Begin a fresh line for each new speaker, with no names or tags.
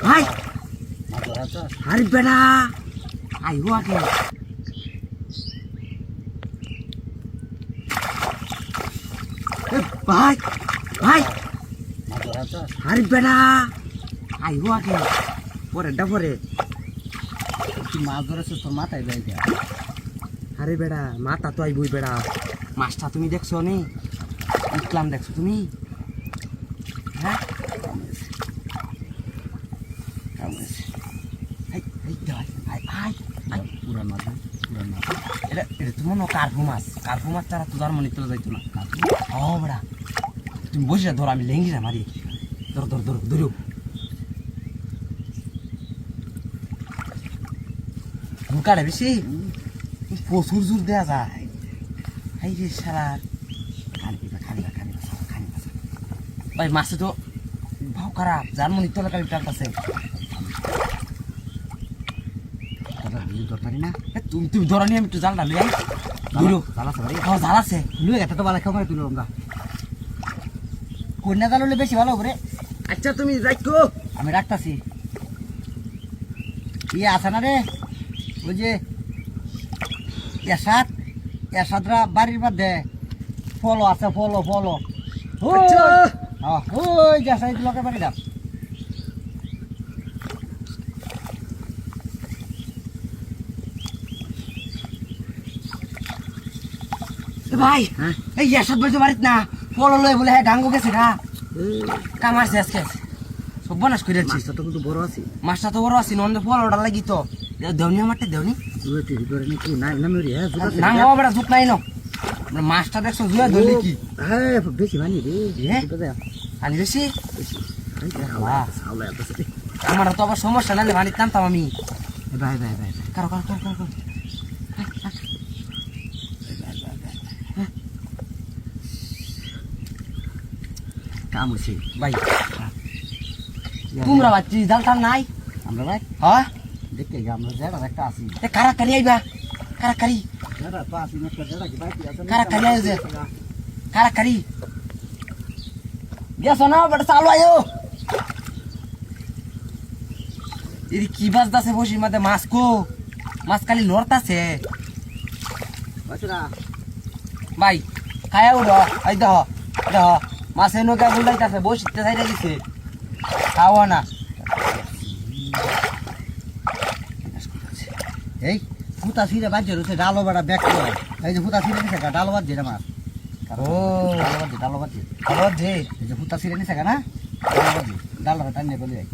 ভাই আরে বেটা আইও আগে ভাই ভাই আরে বেটা আইও আগে পরেরটা পরে
তুই মাছ ধরেছিস তোর মাথায় যাই দেয়া।
আরে বেটা মাথা তো আইবই বেটা মাছটা তুমি দেখছো নি ইকলাম দেখছো তুমি হ্যাঁ
পুরান মাছ
এটা তো মনে হয় কার্পু মাছ ছাড়া তো তার মনে তোলা যাইতো না ও বেটা তুমি বসে ধরো আমি লেঙ্গিরা মারি ধরো ধরো ধরো ধরো কাটে বেশি প্রচুর জোর দেওয়া যায় এই যে সারা খানি ভাই মাছে তো ভাও খারাপ যার মনে তোলা কালি টানতেছে
দরকারি না
তুমি ধরা নিয়ে আমি একটু জালটা লুই ধরো
জাল আছে ভাই
জাল আছে
লুয়ে গেছে তো ভালো খাবার তুলো আমরা কন্যা জাল হলে বেশি ভালো করে
আচ্ছা তুমি রাখো
আমি রাখতাছি ইয়ে আছে না রে ওই যে এসাদরা বাড়ির মধ্যে ফলো আছে ফলো
আচ্ছা।
ওই যে সাইড লোকের বাড়ি দাম
ভাই
হ্যাঁ
এই ইয়াসাদ ভাই তো বাড়িত না ফল লয় বলে হ্যাঁ ডাঙ্গো গেছে না কামারছে আজকে সব বনাস করে দিচ্ছি
মাছটা তো কিন্তু বড় আছে
মাছটা তো বড় আছে নন্দে ফল ওটা লাগি তো দেওনি আমারটা দেওনি
জুয়েতে ভিতরে নাকি না মেরি হ্যাঁ
না ও বড় দুঃখ নাই না মাছটা দেখছো জুয়া ধরলি কি
হ্যাঁ বেশি মানি রে
আনি বেশি
বাহ
আমার তো আবার সমস্যা নাহলে ভানিত নামতাম আমি
ভাই
কারো
কাম হয়েছে
ভাই তোমরা বাচ্চি জাল টাল নাই
আমরা ভাই
হ্যাঁ
দেখতে গিয়ে আমরা যেটা একটা আসি
কারাকারি আইবা কারাকারি
যেটা তো আসি না যেটা কি ভাই
কারাকারি আইছে কারাকারি গেছো না বেটা চালু আয়ো এর কি বাজদাছে বসির মধ্যে মাছ কো মাছ খালি লড়তাছে
বাছরা
ভাই খায়া উড়ো এই দেহ মাছের নৌকা বুলাইতাছে বসিতে চাইরা দিছে খাওয়া না
এই ফুটা ছিঁড়ে বাজছে রয়েছে ডালো বাড়া ব্যাগ করে এই যে ফুটা ছিঁড়ে নিছে ডালো বাজছে এটা মাছ
ও
ডালো বাজছে
খাবার দে
এই যে ফুটা ছিঁড়ে নিছে না ডালো বাজছে ডালো টানিয়ে বলে যাই